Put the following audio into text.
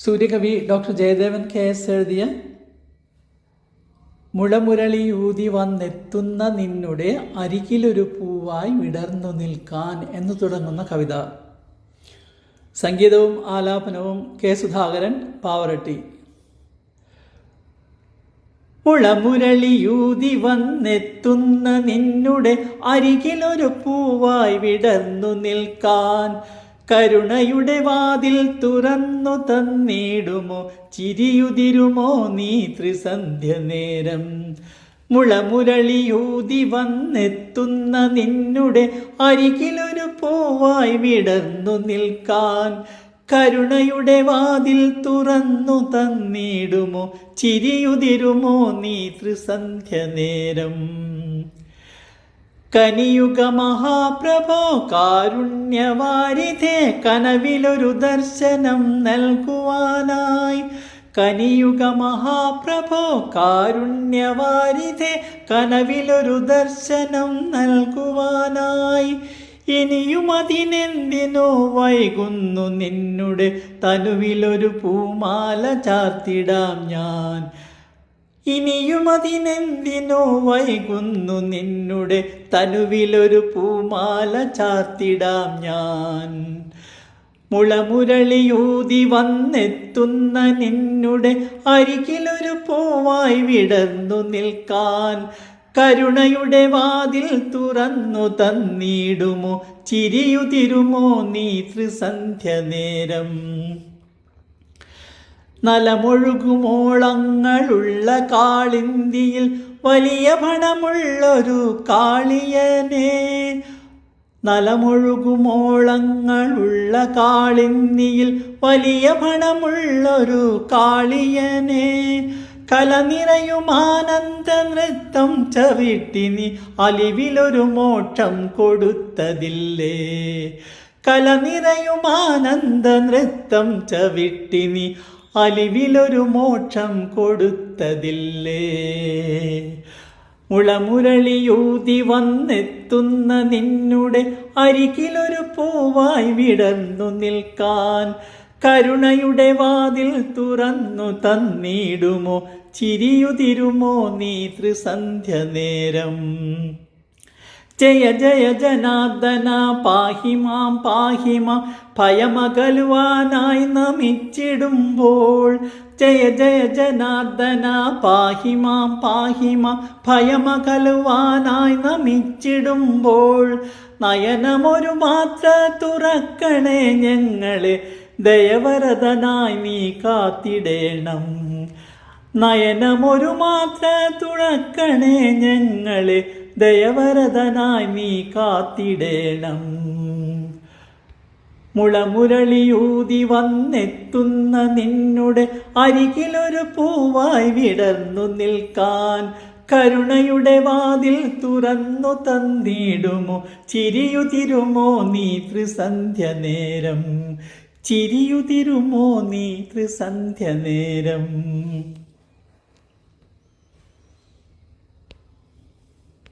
സൂര്യകവി doctor Jayadevan KS എഴുതിയ മുളമുരളിയൂതി വന്നെത്തുന്ന നിന്നുടെ അരികിലൊരു പൂവായി വിടർന്നു നിൽക്കാൻ എന്ന് തുടങ്ങുന്ന കവിത. സംഗീതവും ആലാപനവും K. സുധാകരൻ, പാവറട്ടി. മുളമുരളിയൂതി വന്നെത്തുന്ന നിന്നുടെ അരികിലൊരു പൂവായി വിടർന്നു നിൽക്കാൻ, കരുണയുടെ വാതിൽ തുറന്നു തന്നിടുമോ, ചിരിയുതിരുമോ നീ ത്രിസന്ധ്യ നേരം. മുളമുരളിയൂതി വന്നെത്തുന്ന നിന്നുടെ അരികിലൊരു പൂവായി വിടർന്നു നിൽക്കാൻ, കരുണയുടെ വാതിൽ തുറന്നു തന്നിടുമോ, ചിരിയുതിരുമോ നീ ത്രിസന്ധ്യ നേരം. കനിയുഗ മഹാപ്രഭോ കാരുണ്യവാരിധേ, കനവിലൊരു ദർശനം നൽകുവാനായി. കനിയുഗ മഹാപ്രഭോ കാരുണ്യവാരിധേ, കനവിലൊരു ദർശനം നൽകുവാനായി. ഇനിയും അതിനെന്തിനോ വൈകുന്നു, നിന്നുടെ തനുവിലൊരു പൂമാല ചാർത്തിടാം ഞാൻ. ഇനിയും അതിനെന്തിനോ വൈകുന്നു, നിന്നുടെ തനുവിലൊരു പൂമാല ചാർത്തിടാം ഞാൻ. മുളമുരളിയൂതി വന്നെത്തുന്ന നിന്നുടെ അരികിലൊരു പൂവായി വിടർന്നു നിൽക്കാൻ, കരുണയുടെ വാതിൽ തുറന്നു തന്നിടുമോ, ചിരിയുതിരുമോ നീ ത്രിസന്ധ്യ നേരം. നലമൊഴുകുമോളങ്ങളുള്ള കാളിന്തിയിൽ വലിയ പണമുള്ളൊരു കാളിയനെ. നലമൊഴുകുമോളങ്ങളുള്ള കാളിന്തിയിൽ വലിയ പണമുള്ളൊരു കാളിയനെ. കലനിറയും ആനന്ദ നൃത്തം ചവിട്ടിനി അലിവിലൊരു മോക്ഷം കൊടുത്തതില്ലേ. കലനിറയും ആനന്ദ നൃത്തം ചവിട്ടിനി അലിവിലൊരു മോക്ഷം കൊടുത്തതില്ലേ. മുളമുരളിയൂതി വന്നെത്തുന്ന നിന്നുടെ അരികിലൊരു പൂവായി വിടർന്നു നിൽക്കാൻ, കരുണയുടെ വാതിൽ തുറന്നു തന്നിടുമോ, ചിരിയുതിരുമോ നീ ത്രിസന്ധ്യ നേരം. ജയ ജയ ജനാർദ്ദന പാഹിമാം പാഹിമാം, ഭയമകലുവാനായി നമിച്ചിടുമ്പോൾ. ജയ ജയ ജനാർദ്ദന പാഹിമാം പാഹിമാം, ഭയമകലുവാനായി നമിച്ചിടുമ്പോൾ. നയനമൊരു മാത്ര തുറക്കണേ ഞങ്ങളെ, ദയവരതനായി നീ കാത്തിടേണം. നയനമൊരു മാത്ര തുറക്കണേ ഞങ്ങളെ, ദയവരതനായി നീ കാത്തിടേണം. മുളമുരളിയൂതി വന്നെത്തുന്ന നിന്നുടെ അരികിലൊരു പൂവായി വിടർന്നു നിൽക്കാൻ, കരുണയുടെ വാതിൽ തുറന്നു തന്നിടുമോ, ചിരിയുതിരുമോ നീ ത്രിസന്ധ്യ നേരം. ചിരിയുതിരുമോ നീ ത്രിസന്ധ്യ നേരം.